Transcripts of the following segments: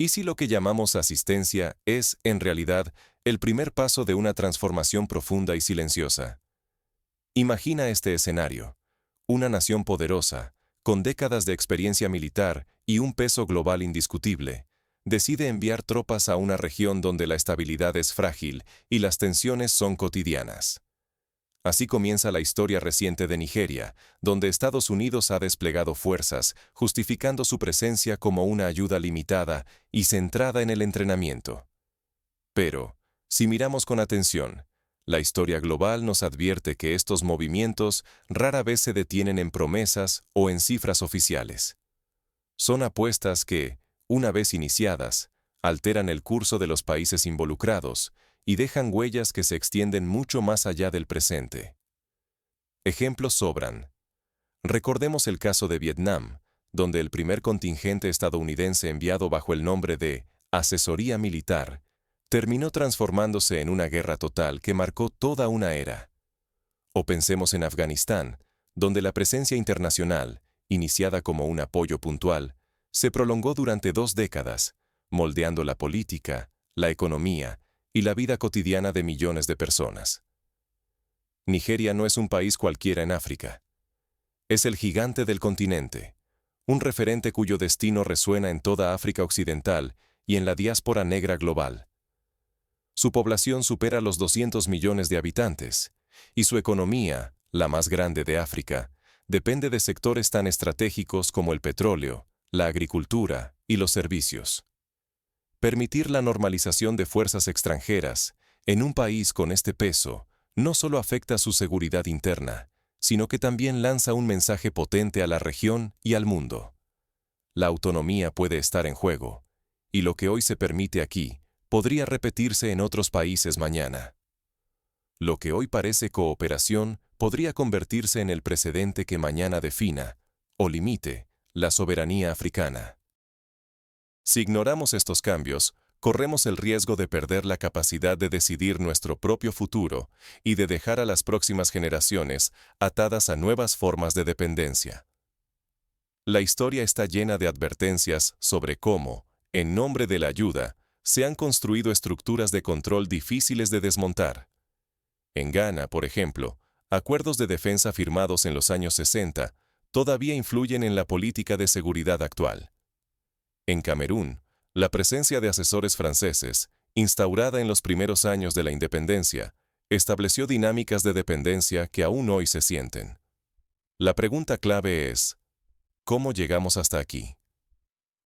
¿Y si lo que llamamos asistencia es, en realidad, el primer paso de una transformación profunda y silenciosa? Imagina este escenario. Una nación poderosa, con décadas de experiencia militar y un peso global indiscutible, decide enviar tropas a una región donde la estabilidad es frágil y las tensiones son cotidianas. Así comienza la historia reciente de Nigeria, donde Estados Unidos ha desplegado fuerzas, justificando su presencia como una ayuda limitada y centrada en el entrenamiento. Pero, si miramos con atención, la historia global nos advierte que estos movimientos rara vez se detienen en promesas o en cifras oficiales. Son apuestas que, una vez iniciadas, alteran el curso de los países involucrados y dejan huellas que se extienden mucho más allá del presente. Ejemplos sobran. Recordemos el caso de Vietnam, donde el primer contingente estadounidense enviado bajo el nombre de Asesoría Militar terminó transformándose en una guerra total que marcó toda una era. O pensemos en Afganistán, donde la presencia internacional, iniciada como un apoyo puntual, se prolongó durante 2 décadas, moldeando la política, la economía y la vida cotidiana de millones de personas. Nigeria no es un país cualquiera en África. Es el gigante del continente, un referente cuyo destino resuena en toda África Occidental y en la diáspora negra global. Su población supera los 200 millones de habitantes, y su economía, la más grande de África, depende de sectores tan estratégicos como el petróleo, la agricultura y los servicios. Permitir la normalización de fuerzas extranjeras en un país con este peso no solo afecta su seguridad interna, sino que también lanza un mensaje potente a la región y al mundo. La autonomía puede estar en juego, y lo que hoy se permite aquí podría repetirse en otros países mañana. Lo que hoy parece cooperación podría convertirse en el precedente que mañana defina, o limite, la soberanía africana. Si ignoramos estos cambios, corremos el riesgo de perder la capacidad de decidir nuestro propio futuro y de dejar a las próximas generaciones atadas a nuevas formas de dependencia. La historia está llena de advertencias sobre cómo, en nombre de la ayuda, se han construido estructuras de control difíciles de desmontar. En Ghana, por ejemplo, acuerdos de defensa firmados en los años 60 todavía influyen en la política de seguridad actual. En Camerún, la presencia de asesores franceses, instaurada en los primeros años de la independencia, estableció dinámicas de dependencia que aún hoy se sienten. La pregunta clave es, ¿cómo llegamos hasta aquí?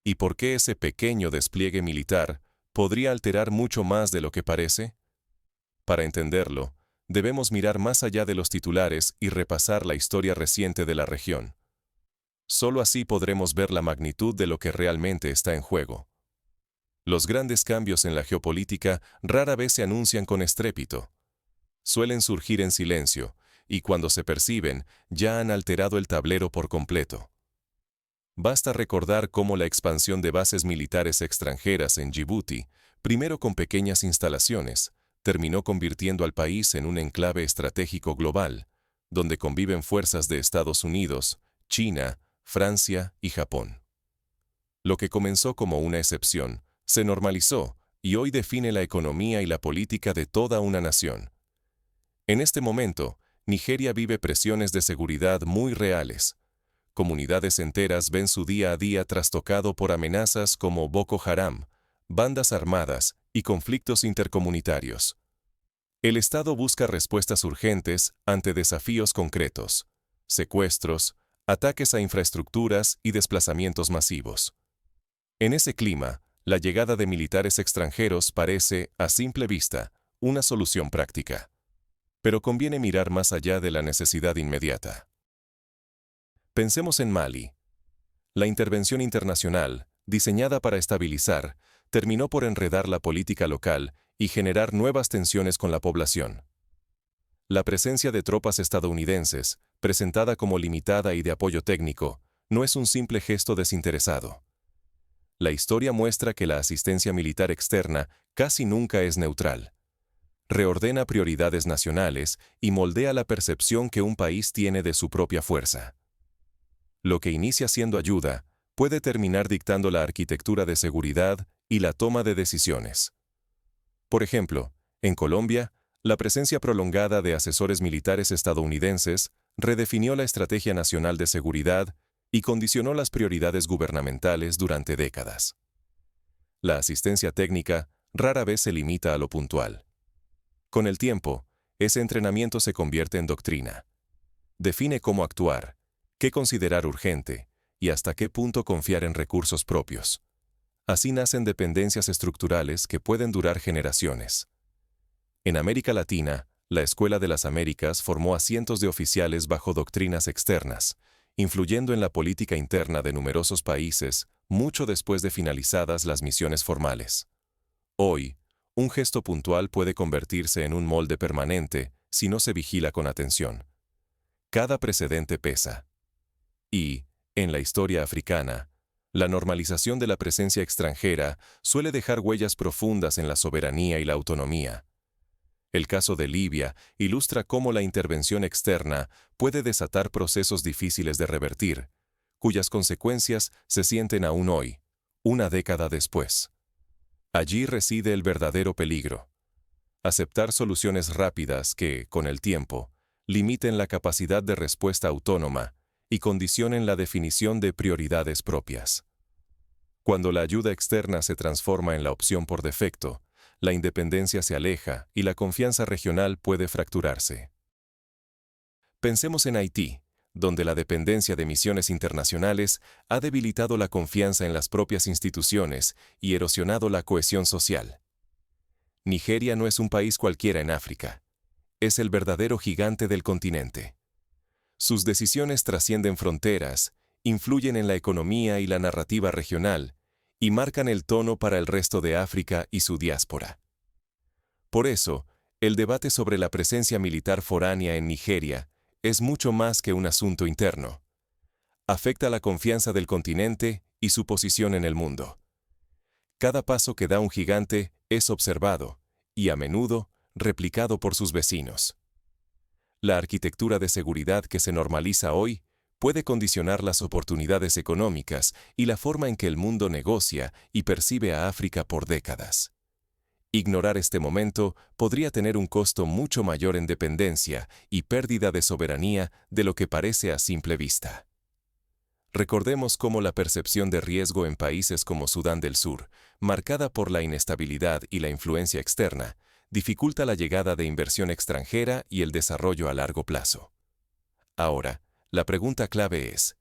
¿Y por qué ese pequeño despliegue militar podría alterar mucho más de lo que parece? Para entenderlo, debemos mirar más allá de los titulares y repasar la historia reciente de la región. Solo así podremos ver la magnitud de lo que realmente está en juego. Los grandes cambios en la geopolítica rara vez se anuncian con estrépito. Suelen surgir en silencio, y cuando se perciben, ya han alterado el tablero por completo. Basta recordar cómo la expansión de bases militares extranjeras en Djibouti, primero con pequeñas instalaciones, terminó convirtiendo al país en un enclave estratégico global, donde conviven fuerzas de Estados Unidos, China, Francia y Japón. Lo que comenzó como una excepción, se normalizó y hoy define la economía y la política de toda una nación. En este momento, Nigeria vive presiones de seguridad muy reales. Comunidades enteras ven su día a día trastocado por amenazas como Boko Haram, bandas armadas y conflictos intercomunitarios. El Estado busca respuestas urgentes ante desafíos concretos: secuestros, ataques a infraestructuras y desplazamientos masivos. En ese clima, la llegada de militares extranjeros parece, a simple vista, una solución práctica. Pero conviene mirar más allá de la necesidad inmediata. Pensemos en Mali. La intervención internacional, diseñada para estabilizar, terminó por enredar la política local y generar nuevas tensiones con la población. La presencia de tropas estadounidenses, presentada como limitada y de apoyo técnico, no es un simple gesto desinteresado. La historia muestra que la asistencia militar externa casi nunca es neutral. Reordena prioridades nacionales y moldea la percepción que un país tiene de su propia fuerza. Lo que inicia siendo ayuda puede terminar dictando la arquitectura de seguridad y la toma de decisiones. Por ejemplo, en Colombia, la presencia prolongada de asesores militares estadounidenses redefinió la estrategia nacional de seguridad y condicionó las prioridades gubernamentales durante décadas. La asistencia técnica rara vez se limita a lo puntual. Con el tiempo, ese entrenamiento se convierte en doctrina. Define cómo actuar, qué considerar urgente y hasta qué punto confiar en recursos propios. Así nacen dependencias estructurales que pueden durar generaciones. En América Latina, la Escuela de las Américas formó a cientos de oficiales bajo doctrinas externas, influyendo en la política interna de numerosos países mucho después de finalizadas las misiones formales. Hoy, un gesto puntual puede convertirse en un molde permanente si no se vigila con atención. Cada precedente pesa. Y, en la historia africana, la normalización de la presencia extranjera suele dejar huellas profundas en la soberanía y la autonomía. El caso de Libia ilustra cómo la intervención externa puede desatar procesos difíciles de revertir, cuyas consecuencias se sienten aún hoy, una década después. Allí reside el verdadero peligro. Aceptar soluciones rápidas que, con el tiempo, limiten la capacidad de respuesta autónoma y condicionen la definición de prioridades propias. Cuando la ayuda externa se transforma en la opción por defecto, la independencia se aleja y la confianza regional puede fracturarse. Pensemos en Haití, donde la dependencia de misiones internacionales ha debilitado la confianza en las propias instituciones y erosionado la cohesión social. Nigeria no es un país cualquiera en África. Es el verdadero gigante del continente. Sus decisiones trascienden fronteras, influyen en la economía y la narrativa regional, y marcan el tono para el resto de África y su diáspora. Por eso, el debate sobre la presencia militar foránea en Nigeria es mucho más que un asunto interno. Afecta la confianza del continente y su posición en el mundo. Cada paso que da un gigante es observado, y a menudo replicado por sus vecinos. La arquitectura de seguridad que se normaliza hoy puede condicionar las oportunidades económicas y la forma en que el mundo negocia y percibe a África por décadas. Ignorar este momento podría tener un costo mucho mayor en dependencia y pérdida de soberanía de lo que parece a simple vista. Recordemos cómo la percepción de riesgo en países como Sudán del Sur, marcada por la inestabilidad y la influencia externa, dificulta la llegada de inversión extranjera y el desarrollo a largo plazo. Ahora, la pregunta clave es,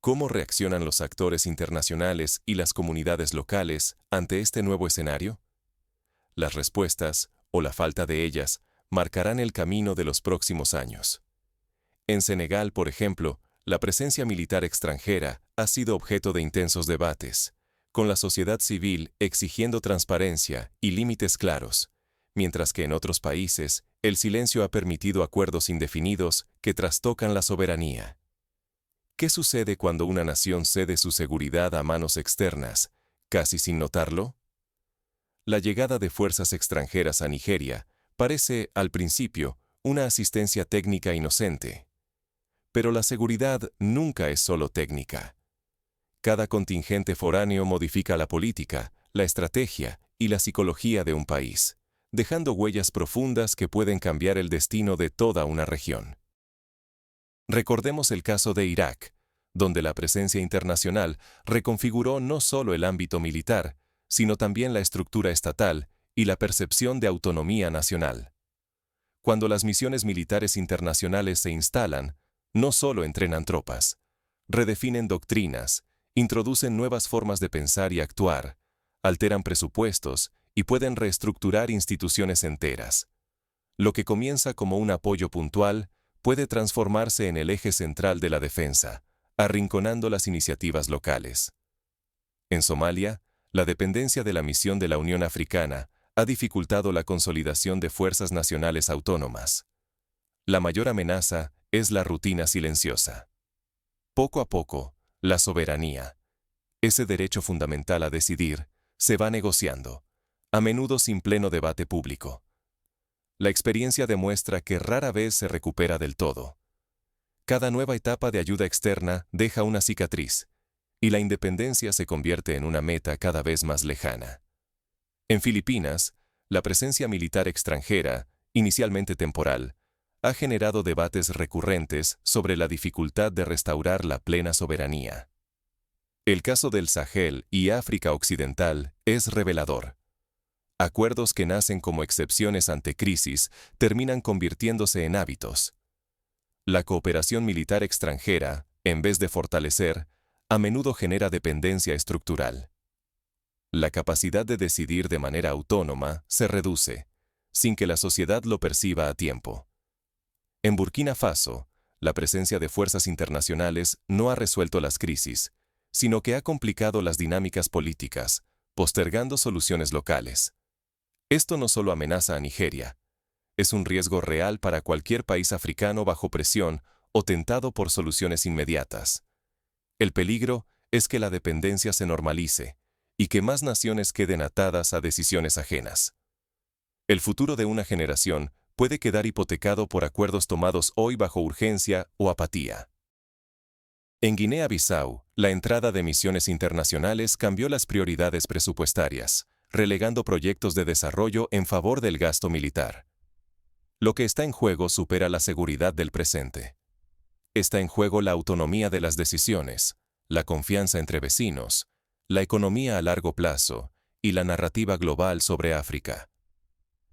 ¿cómo reaccionan los actores internacionales y las comunidades locales ante este nuevo escenario? Las respuestas, o la falta de ellas, marcarán el camino de los próximos años. En Senegal, por ejemplo, la presencia militar extranjera ha sido objeto de intensos debates, con la sociedad civil exigiendo transparencia y límites claros, mientras que en otros países el silencio ha permitido acuerdos indefinidos que trastocan la soberanía. ¿Qué sucede cuando una nación cede su seguridad a manos externas, casi sin notarlo? La llegada de fuerzas extranjeras a Nigeria parece, al principio, una asistencia técnica inocente. Pero la seguridad nunca es solo técnica. Cada contingente foráneo modifica la política, la estrategia y la psicología de un país, dejando huellas profundas que pueden cambiar el destino de toda una región. Recordemos el caso de Irak, donde la presencia internacional reconfiguró no solo el ámbito militar, sino también la estructura estatal y la percepción de autonomía nacional. Cuando las misiones militares internacionales se instalan, no solo entrenan tropas, redefinen doctrinas, introducen nuevas formas de pensar y actuar, alteran presupuestos y pueden reestructurar instituciones enteras. Lo que comienza como un apoyo puntual puede transformarse en el eje central de la defensa, arrinconando las iniciativas locales. En Somalia, la dependencia de la misión de la Unión Africana ha dificultado la consolidación de fuerzas nacionales autónomas. La mayor amenaza es la rutina silenciosa. Poco a poco, la soberanía, ese derecho fundamental a decidir, se va negociando, a menudo sin pleno debate público. La experiencia demuestra que rara vez se recupera del todo. Cada nueva etapa de ayuda externa deja una cicatriz, y la independencia se convierte en una meta cada vez más lejana. En Filipinas, la presencia militar extranjera, inicialmente temporal, ha generado debates recurrentes sobre la dificultad de restaurar la plena soberanía. El caso del Sahel y África Occidental es revelador. Acuerdos que nacen como excepciones ante crisis terminan convirtiéndose en hábitos. La cooperación militar extranjera, en vez de fortalecer, a menudo genera dependencia estructural. La capacidad de decidir de manera autónoma se reduce, sin que la sociedad lo perciba a tiempo. En Burkina Faso, la presencia de fuerzas internacionales no ha resuelto las crisis, sino que ha complicado las dinámicas políticas, postergando soluciones locales. Esto no solo amenaza a Nigeria, es un riesgo real para cualquier país africano bajo presión o tentado por soluciones inmediatas. El peligro es que la dependencia se normalice y que más naciones queden atadas a decisiones ajenas. El futuro de una generación puede quedar hipotecado por acuerdos tomados hoy bajo urgencia o apatía. En Guinea-Bissau, la entrada de misiones internacionales cambió las prioridades presupuestarias, relegando proyectos de desarrollo en favor del gasto militar. Lo que está en juego supera la seguridad del presente. Está en juego la autonomía de las decisiones, la confianza entre vecinos, la economía a largo plazo y la narrativa global sobre África.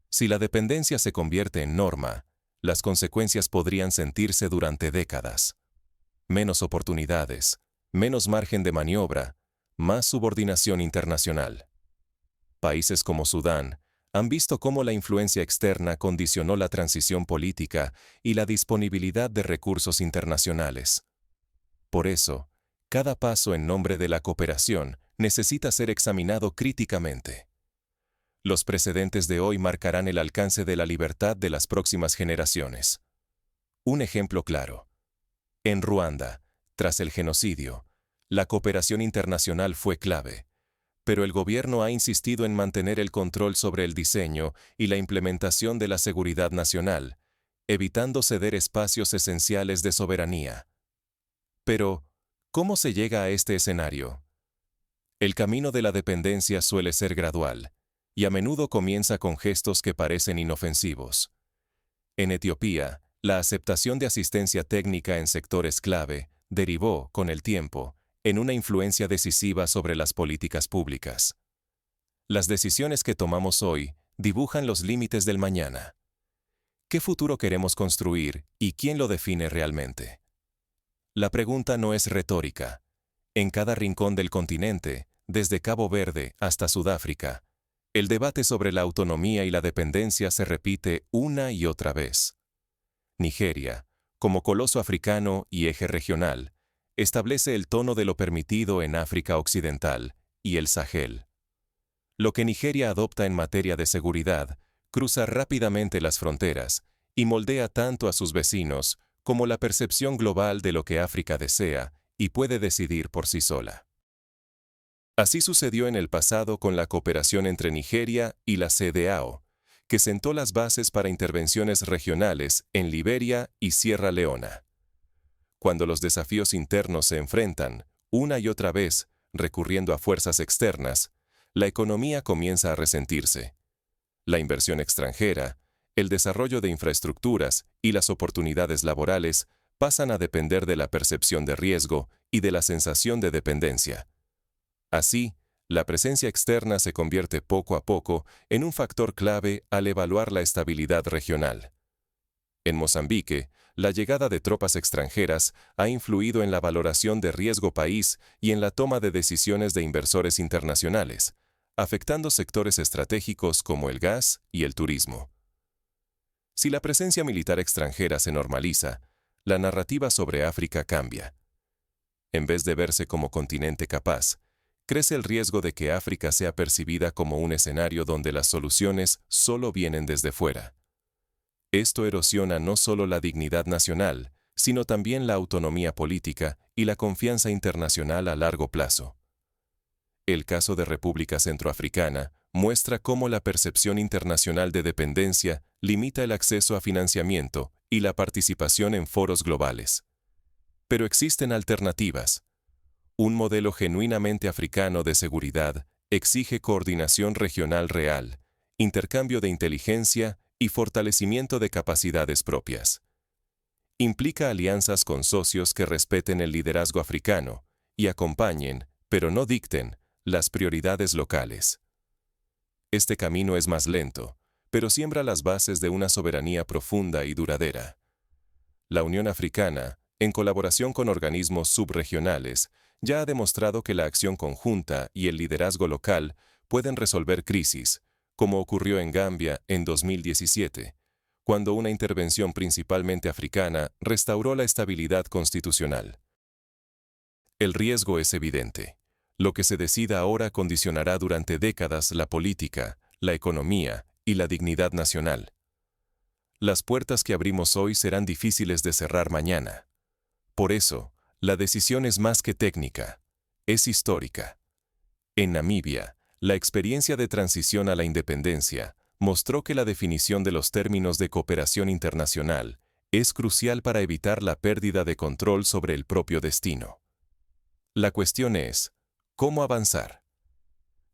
Si la dependencia se convierte en norma, las consecuencias podrían sentirse durante décadas. Menos oportunidades, menos margen de maniobra, más subordinación internacional. Países como Sudán han visto cómo la influencia externa condicionó la transición política y la disponibilidad de recursos internacionales. Por eso, cada paso en nombre de la cooperación necesita ser examinado críticamente. Los precedentes de hoy marcarán el alcance de la libertad de las próximas generaciones. Un ejemplo claro. En Ruanda, tras el genocidio, la cooperación internacional fue clave, pero el gobierno ha insistido en mantener el control sobre el diseño y la implementación de la seguridad nacional, evitando ceder espacios esenciales de soberanía. Pero, ¿cómo se llega a este escenario? El camino de la dependencia suele ser gradual, y a menudo comienza con gestos que parecen inofensivos. En Etiopía, la aceptación de asistencia técnica en sectores clave derivó, con el tiempo, en una influencia decisiva sobre las políticas públicas. Las decisiones que tomamos hoy dibujan los límites del mañana. ¿Qué futuro queremos construir y quién lo define realmente? La pregunta no es retórica. En cada rincón del continente, desde Cabo Verde hasta Sudáfrica, el debate sobre la autonomía y la dependencia se repite una y otra vez. Nigeria, como coloso africano y eje regional, establece el tono de lo permitido en África Occidental y el Sahel. Lo que Nigeria adopta en materia de seguridad cruza rápidamente las fronteras y moldea tanto a sus vecinos como la percepción global de lo que África desea y puede decidir por sí sola. Así sucedió en el pasado con la cooperación entre Nigeria y la CEDEAO, que sentó las bases para intervenciones regionales en Liberia y Sierra Leona. Cuando los desafíos internos se enfrentan, una y otra vez, recurriendo a fuerzas externas, la economía comienza a resentirse. La inversión extranjera, el desarrollo de infraestructuras y las oportunidades laborales pasan a depender de la percepción de riesgo y de la sensación de dependencia. Así, la presencia externa se convierte poco a poco en un factor clave al evaluar la estabilidad regional. En Mozambique, la llegada de tropas extranjeras ha influido en la valoración de riesgo país y en la toma de decisiones de inversores internacionales, afectando sectores estratégicos como el gas y el turismo. Si la presencia militar extranjera se normaliza, la narrativa sobre África cambia. En vez de verse como continente capaz, crece el riesgo de que África sea percibida como un escenario donde las soluciones solo vienen desde fuera. Esto erosiona no solo la dignidad nacional, sino también la autonomía política y la confianza internacional a largo plazo. El caso de República Centroafricana muestra cómo la percepción internacional de dependencia limita el acceso a financiamiento y la participación en foros globales. Pero existen alternativas. Un modelo genuinamente africano de seguridad exige coordinación regional real, intercambio de inteligencia y fortalecimiento de capacidades propias. Implica alianzas con socios que respeten el liderazgo africano y acompañen, pero no dicten, las prioridades locales. Este camino es más lento, pero siembra las bases de una soberanía profunda y duradera. La Unión Africana, en colaboración con organismos subregionales, ya ha demostrado que la acción conjunta y el liderazgo local pueden resolver crisis, como ocurrió en Gambia en 2017, cuando una intervención principalmente africana restauró la estabilidad constitucional. El riesgo es evidente. Lo que se decida ahora condicionará durante décadas la política, la economía y la dignidad nacional. Las puertas que abrimos hoy serán difíciles de cerrar mañana. Por eso, la decisión es más que técnica, es histórica. En Namibia, la experiencia de transición a la independencia mostró que la definición de los términos de cooperación internacional es crucial para evitar la pérdida de control sobre el propio destino. La cuestión es, ¿cómo avanzar?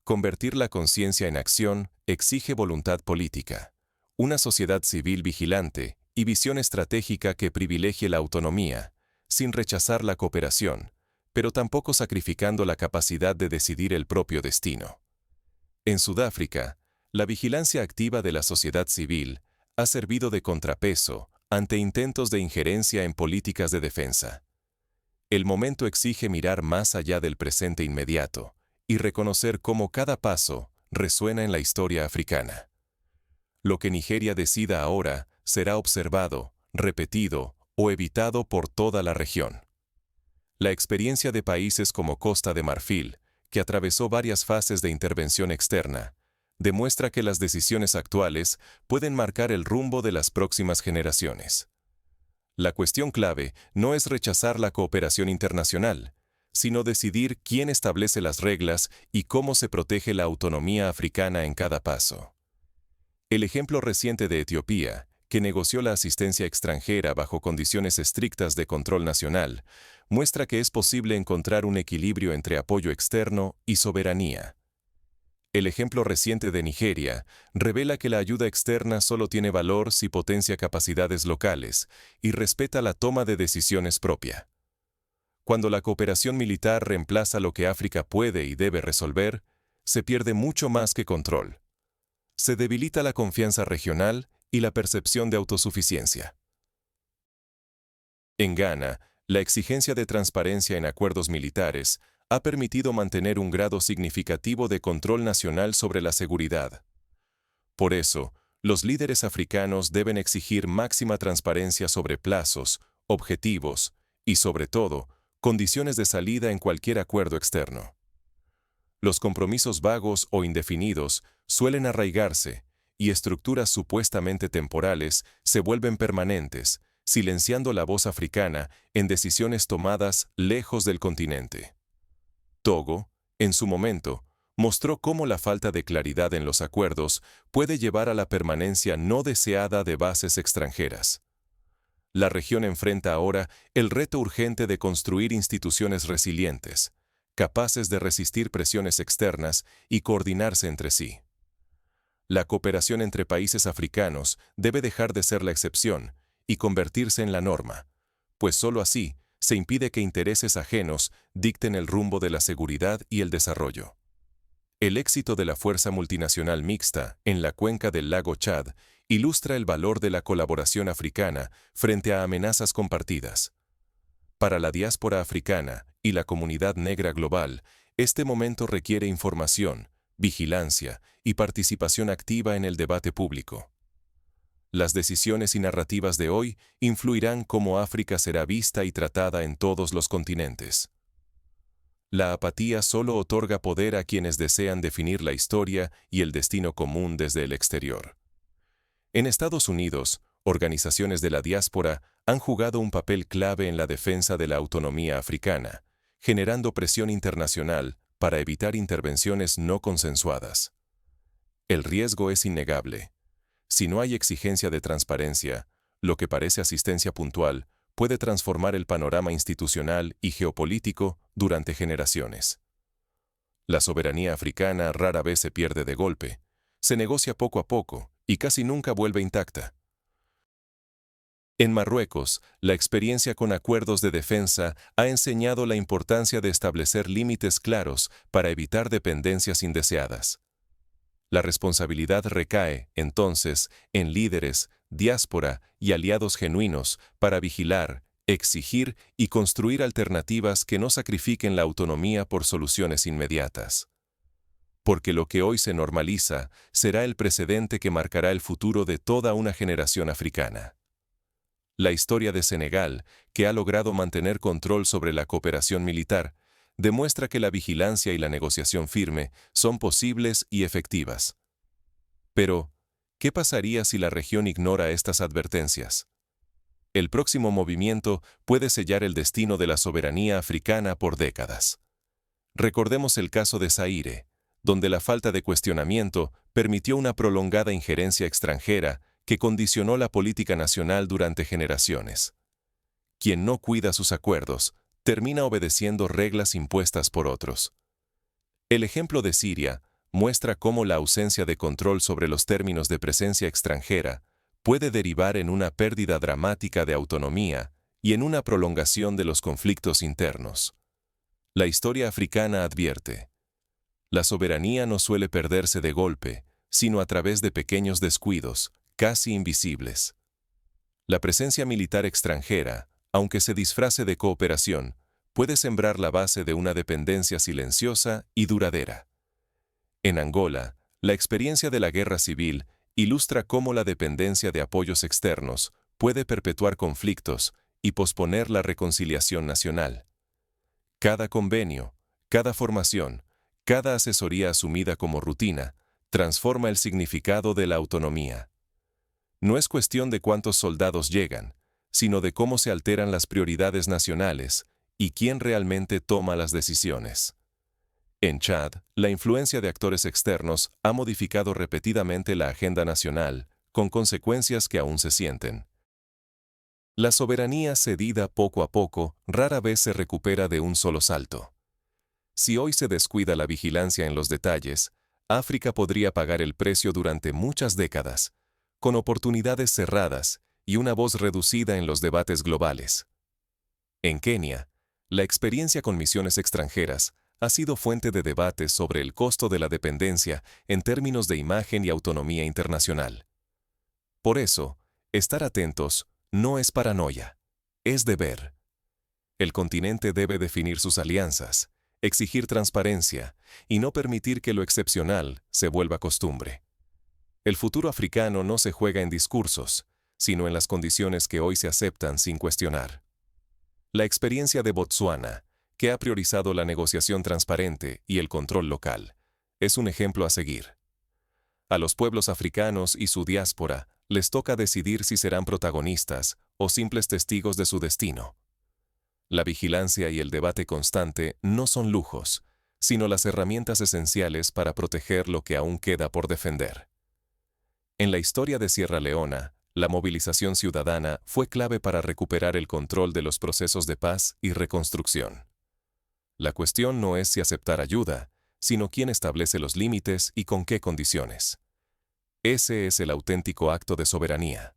Convertir la conciencia en acción exige voluntad política, una sociedad civil vigilante y visión estratégica que privilegie la autonomía, sin rechazar la cooperación, pero tampoco sacrificando la capacidad de decidir el propio destino. En Sudáfrica, la vigilancia activa de la sociedad civil ha servido de contrapeso ante intentos de injerencia en políticas de defensa. El momento exige mirar más allá del presente inmediato y reconocer cómo cada paso resuena en la historia africana. Lo que Nigeria decida ahora será observado, repetido o evitado por toda la región. La experiencia de países como Costa de Marfil, que atravesó varias fases de intervención externa, demuestra que las decisiones actuales pueden marcar el rumbo de las próximas generaciones. La cuestión clave no es rechazar la cooperación internacional, sino decidir quién establece las reglas y cómo se protege la autonomía africana en cada paso. El ejemplo reciente de Etiopía, que negoció la asistencia extranjera bajo condiciones estrictas de control nacional, muestra que es posible encontrar un equilibrio entre apoyo externo y soberanía. El ejemplo reciente de Nigeria revela que la ayuda externa solo tiene valor si potencia capacidades locales y respeta la toma de decisiones propia. Cuando la cooperación militar reemplaza lo que África puede y debe resolver, se pierde mucho más que control. Se debilita la confianza regional y la percepción de autosuficiencia. En Ghana, la exigencia de transparencia en acuerdos militares ha permitido mantener un grado significativo de control nacional sobre la seguridad. Por eso, los líderes africanos deben exigir máxima transparencia sobre plazos, objetivos y, sobre todo, condiciones de salida en cualquier acuerdo externo. Los compromisos vagos o indefinidos suelen arraigarse y estructuras supuestamente temporales se vuelven permanentes, silenciando la voz africana en decisiones tomadas lejos del continente. Togo, en su momento, mostró cómo la falta de claridad en los acuerdos puede llevar a la permanencia no deseada de bases extranjeras. La región enfrenta ahora el reto urgente de construir instituciones resilientes, capaces de resistir presiones externas y coordinarse entre sí. La cooperación entre países africanos debe dejar de ser la excepción y convertirse en la norma, pues sólo así se impide que intereses ajenos dicten el rumbo de la seguridad y el desarrollo. El éxito de la Fuerza Multinacional Mixta en la cuenca del lago Chad ilustra el valor de la colaboración africana frente a amenazas compartidas. Para la diáspora africana y la comunidad negra global, este momento requiere información, vigilancia y participación activa en el debate público. Las decisiones y narrativas de hoy influirán cómo África será vista y tratada en todos los continentes. La apatía solo otorga poder a quienes desean definir la historia y el destino común desde el exterior. En Estados Unidos, organizaciones de la diáspora han jugado un papel clave en la defensa de la autonomía africana, generando presión internacional para evitar intervenciones no consensuadas. El riesgo es innegable. Si no hay exigencia de transparencia, lo que parece asistencia puntual puede transformar el panorama institucional y geopolítico durante generaciones. La soberanía africana rara vez se pierde de golpe, se negocia poco a poco y casi nunca vuelve intacta. En Marruecos, la experiencia con acuerdos de defensa ha enseñado la importancia de establecer límites claros para evitar dependencias indeseadas. La responsabilidad recae, entonces, en líderes, diáspora y aliados genuinos para vigilar, exigir y construir alternativas que no sacrifiquen la autonomía por soluciones inmediatas. Porque lo que hoy se normaliza será el precedente que marcará el futuro de toda una generación africana. La historia de Senegal, que ha logrado mantener control sobre la cooperación militar, demuestra que la vigilancia y la negociación firme son posibles y efectivas. Pero, ¿qué pasaría si la región ignora estas advertencias? El próximo movimiento puede sellar el destino de la soberanía africana por décadas. Recordemos el caso de Zaire, donde la falta de cuestionamiento permitió una prolongada injerencia extranjera que condicionó la política nacional durante generaciones. Quien no cuida sus acuerdos, termina obedeciendo reglas impuestas por otros. El ejemplo de Siria muestra cómo la ausencia de control sobre los términos de presencia extranjera puede derivar en una pérdida dramática de autonomía y en una prolongación de los conflictos internos. La historia africana advierte: la soberanía no suele perderse de golpe, sino a través de pequeños descuidos, casi invisibles. La presencia militar extranjera, aunque se disfrace de cooperación, puede sembrar la base de una dependencia silenciosa y duradera. En Angola, la experiencia de la guerra civil ilustra cómo la dependencia de apoyos externos puede perpetuar conflictos y posponer la reconciliación nacional. Cada convenio, cada formación, cada asesoría asumida como rutina, transforma el significado de la autonomía. No es cuestión de cuántos soldados llegan, sino de cómo se alteran las prioridades nacionales y quién realmente toma las decisiones. En Chad, la influencia de actores externos ha modificado repetidamente la agenda nacional, con consecuencias que aún se sienten. La soberanía cedida poco a poco rara vez se recupera de un solo salto. Si hoy se descuida la vigilancia en los detalles, África podría pagar el precio durante muchas décadas, con oportunidades cerradas y una voz reducida en los debates globales. En Kenia, la experiencia con misiones extranjeras ha sido fuente de debates sobre el costo de la dependencia en términos de imagen y autonomía internacional. Por eso, estar atentos no es paranoia, es deber. El continente debe definir sus alianzas, exigir transparencia y no permitir que lo excepcional se vuelva costumbre. El futuro africano no se juega en discursos, sino en las condiciones que hoy se aceptan sin cuestionar. La experiencia de Botsuana, que ha priorizado la negociación transparente y el control local, es un ejemplo a seguir. A los pueblos africanos y su diáspora les toca decidir si serán protagonistas o simples testigos de su destino. La vigilancia y el debate constante no son lujos, sino las herramientas esenciales para proteger lo que aún queda por defender. En la historia de Sierra Leona, la movilización ciudadana fue clave para recuperar el control de los procesos de paz y reconstrucción. La cuestión no es si aceptar ayuda, sino quién establece los límites y con qué condiciones. Ese es el auténtico acto de soberanía.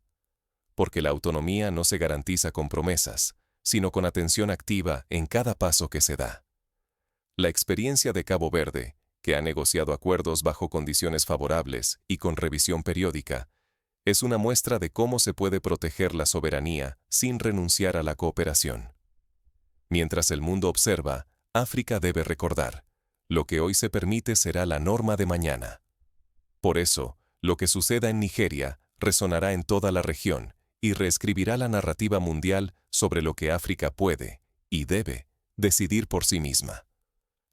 Porque la autonomía no se garantiza con promesas, sino con atención activa en cada paso que se da. La experiencia de Cabo Verde, que ha negociado acuerdos bajo condiciones favorables y con revisión periódica, es una muestra de cómo se puede proteger la soberanía sin renunciar a la cooperación. Mientras el mundo observa, África debe recordar: lo que hoy se permite será la norma de mañana. Por eso, lo que suceda en Nigeria resonará en toda la región y reescribirá la narrativa mundial sobre lo que África puede y debe decidir por sí misma.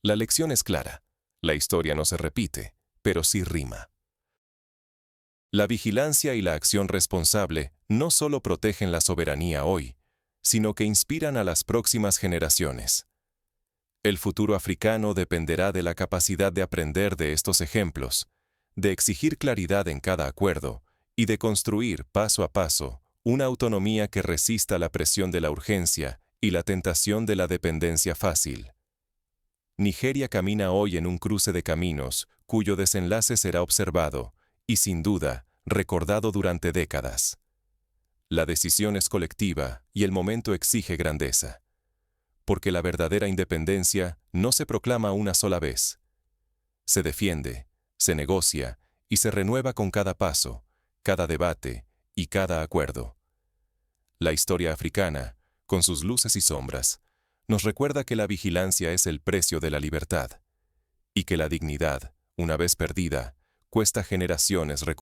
La lección es clara: la historia no se repite, pero sí rima. La vigilancia y la acción responsable no solo protegen la soberanía hoy, sino que inspiran a las próximas generaciones. El futuro africano dependerá de la capacidad de aprender de estos ejemplos, de exigir claridad en cada acuerdo y de construir paso a paso Una autonomía que resista la presión de la urgencia y la tentación de la dependencia fácil. Nigeria camina hoy en un cruce de caminos cuyo desenlace será observado y, sin duda, recordado durante décadas. La decisión es colectiva y el momento exige grandeza. Porque la verdadera independencia no se proclama una sola vez. Se defiende, se negocia y se renueva con cada paso, cada debate y cada acuerdo. La historia africana, con sus luces y sombras, nos recuerda que la vigilancia es el precio de la libertad y que la dignidad, una vez perdida, cuesta generaciones recuperarla.